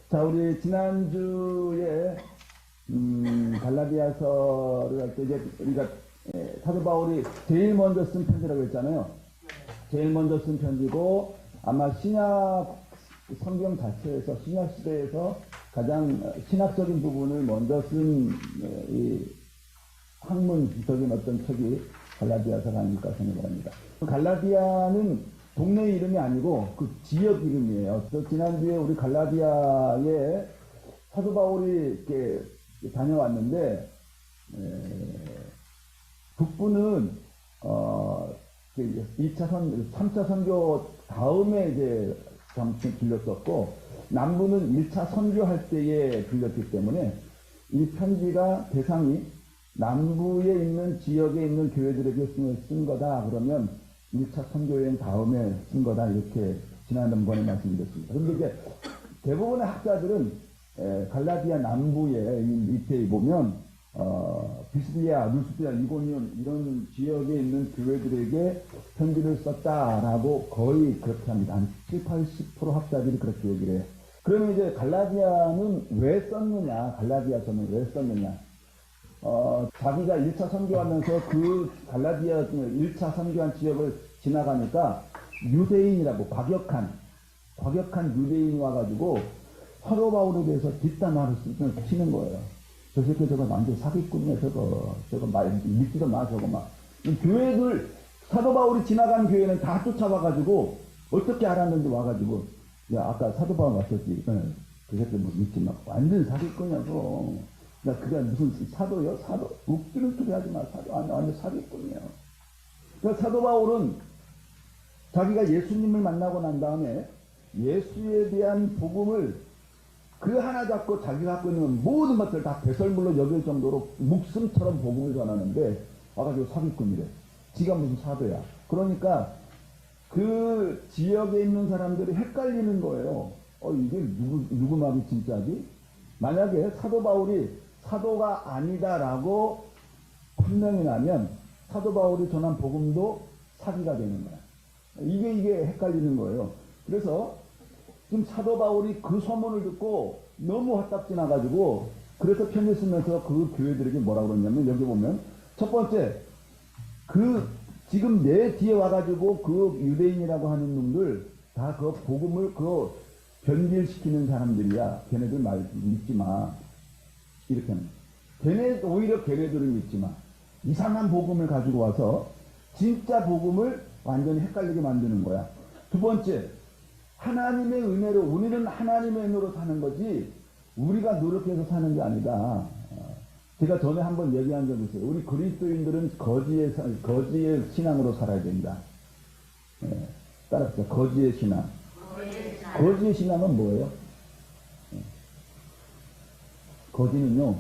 자, 우리 지난주에 갈라디아서를 할 때 이제 우리가 사도 바울이 제일 먼저 쓴 편지라고 했잖아요. 제일 먼저 쓴 편지고 아마 신약 성경 자체에서 신약 시대에서 가장 신학적인 부분을 먼저 쓴 이 학문적인 어떤 책이 갈라디아서가 아닐까 생각을 합니다. 갈라디아는 동네 이름이 아니고 그 지역 이름이에요. 또 지난주에 우리 갈라디아에 사도 바울이 이렇게 다녀왔는데 북부는 3차 선교 다음에 이제 잠시 들렸었고 남부는 1차 선교할 때에 들렸기 때문에 이 편지가 대상이 남부에 있는 지역에 있는 교회들에게 쓴 거다 그러면 1차 선교여행 다음에 쓴 거다 이렇게 지난번에 말씀드렸습니다. 그런데 이제 대부분의 학자들은 갈라디아 남부에 밑에 보면 비스디아, 루스디아, 이고니온 이런 지역에 있는 교회들에게 편지를 썼다라고 거의 그렇게 합니다. 한 70-80% 학자들이 그렇게 얘기를 해요. 그러면 이제 갈라디아는 왜 썼느냐, 갈라디아서는 왜 썼느냐. 자기가 1차 선교하면서 그 갈라디아 1차 선교한 지역을 지나가니까 유대인이라고 과격한 유대인이 와가지고 사도 바울에 대해서 뒷담화를 치는 거예요. 저 새끼 저거 완전 사기꾼이야 저거 믿지도 마 저거 막. 교회들 사도 바울이 지나간 교회는 다 쫓아와가지고 어떻게 알았는지 와가지고 야 아까 사도 바울 왔었지. 그 새끼 뭐 믿지 마. 완전 사기꾼이야고. 야, 그게 무슨 사도요? 사도? 웃기는 소리 하지 마. 사도 아니야. 완전 사기꾼이야. 그러니까 사도 바울은 자기가 예수님을 만나고 난 다음에 예수에 대한 복음을 그 하나 잡고 자기가 갖고 있는 모든 것들을 다 배설물로 여길 정도로 목숨처럼 복음을 전하는데 와가지고 사기꾼이래. 지가 무슨 사도야. 그러니까 그 지역에 있는 사람들이 헷갈리는 거예요. 이게 누구 말이 진짜지? 만약에 사도 바울이 사도가 아니다라고 분명히 나면 사도 바울이 전한 복음도 사기가 되는 거야. 이게 헷갈리는 거예요. 그래서 지금 사도 바울이 그 소문을 듣고 너무 화딱지 나가지고 그래서 편지 쓰면서 그 교회들에게 뭐라고 그러냐면 여기 보면 첫 번째 지금 내 뒤에 와가지고 그 유대인이라고 하는 놈들 다 그 복음을 변질시키는 사람들이야. 걔네들 말 믿지 마. 이렇게 하는. 오히려 걔네들을 믿지 마. 이상한 복음을 가지고 와서 진짜 복음을 완전히 헷갈리게 만드는 거야. 두 번째, 하나님의 은혜로 우리는 하나님의 은혜로 사는 거지 우리가 노력해서 사는 게 아니다. 제가 전에 한번 얘기한 적이 있어요. 우리 그리스도인들은 거지의 신앙으로 살아야 된다. 따라합시다. 거지의 신앙. 거지의 신앙은 뭐예요? 거지는요,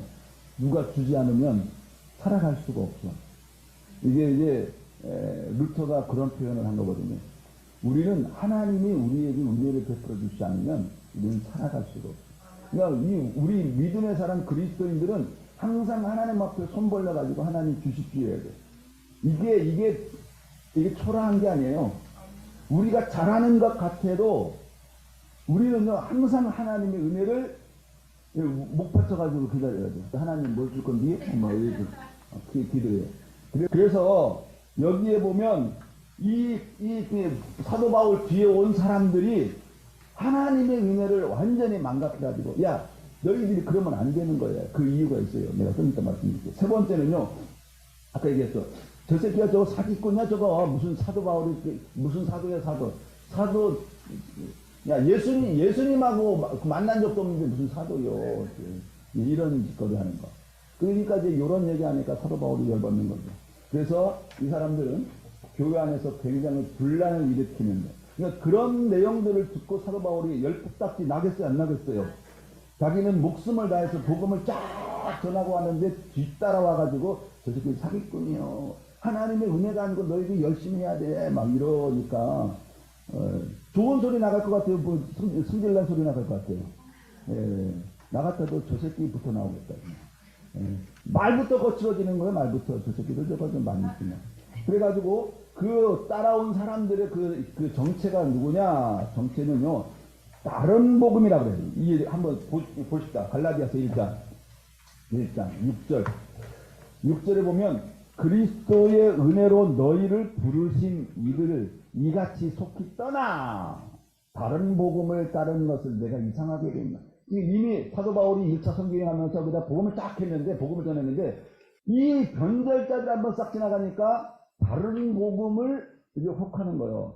누가 주지 않으면 살아갈 수가 없어. 이게 이제, 루터가 그런 표현을 한 거거든요. 우리는 하나님이 우리에게 은혜를 베풀어 주지 않으면 우리는 살아갈 수가 없어. 그러니까 우리 믿음의 사람 그리스도인들은 항상 하나님 앞에 손 벌려가지고 하나님 주십시오 해야 돼. 이게 초라한 게 아니에요. 우리가 잘하는 것 같아도 우리는요, 항상 하나님의 은혜를 목 받쳐가지고 기다려야 돼. 하나님 뭘 줄 건지? 기도해. 그래서 여기에 보면 이 사도 바울 뒤에 온 사람들이 하나님의 은혜를 완전히 망가뜨려가지고, 야, 너희들이 그러면 안 되는 거야. 그 이유가 있어요. 내가 좀 이따 말씀드릴게요. 세 번째는요, 아까 얘기했죠. 저 새끼가 저거 사기꾼이야, 저거. 무슨 사도 바울이, 무슨 사도야, 사도, 야, 예수님하고 만난 적도 없는데 무슨 사도요. 이런 짓거리 하는 거. 그러니까 이제 이런 얘기 하니까 사도 바울이 열받는 거죠. 그래서 이 사람들은 교회 안에서 굉장히 분란을 일으키는 거. 그러니까 그런 내용들을 듣고 사도 바울이 열폭닥지 나겠어요, 안 나겠어요? 자기는 목숨을 다해서 복음을 쫙 전하고 하는데 뒤따라와가지고 저 새끼 사기꾼이요. 하나님의 은혜가 아니고 너희들이 열심히 해야 돼. 막 이러니까 좋은 소리 나갈 것 같아요. 뭐 승질난 소리 나갈 것 같아요. 나 같아도 저 새끼부터 나오겠다. 말부터 거칠어지는 거예요. 말부터 저 새끼들 저거 좀 많이 있으면. 그래가지고 그 따라온 사람들의 그 정체가 누구냐? 정체는요, 다른 복음이라고 그래요. 이게 한번 보십시다. 갈라디아서 1장 6절. 6절에 보면, 그리스도의 은혜로 너희를 부르신 이들을 이같이 속히 떠나 다른 복음을 따르는 것을 내가 이상하게 됐나. 이미 사도 바울이 1차 선교행하면서 그다 복음을 쫙 했는데, 복음을 전했는데, 이 변절자들 한번 싹 지나가니까 다른 복음을 이제 혹하는 거예요.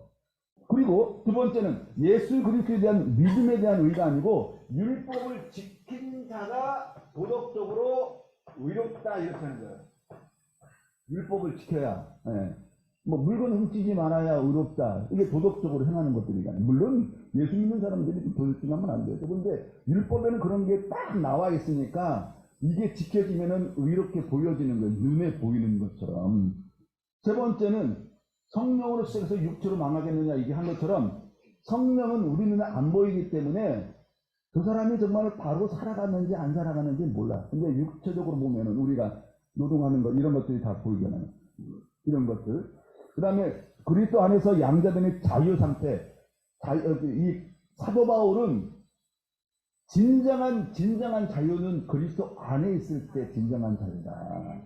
그리고 두 번째는 예수 그리스도에 대한 믿음에 대한 의가 아니고 율법을 지킨 자가 도덕적으로 의롭다 이렇게 하는 거예요. 율법을 지켜야, 예. 뭐 물건 훔치지 말아야 의롭다. 이게 도덕적으로 행하는 것들이잖아요. 물론 예수 믿는 사람들이 도덕질하면 안 돼요. 그런데 율법에는 그런 게 딱 나와 있으니까 이게 지켜지면은 의롭게 보여지는 거예요. 눈에 보이는 것처럼. 세 번째는 성령으로 시작해서 육체로 망하겠느냐 이게 한 것처럼 성령은 우리 눈에 안 보이기 때문에 그 사람이 정말 바로 살아갔는지 안 살아갔는지 몰라. 근데 육체적으로 보면은 우리가 노동하는 것 이런 것들이 다 보이잖아요. 이런 것들. 그 다음에 그리스도 안에서 양자됨의 자유 상태. 이 사도 바울은 진정한 자유는 그리스도 안에 있을 때 진정한 자유다.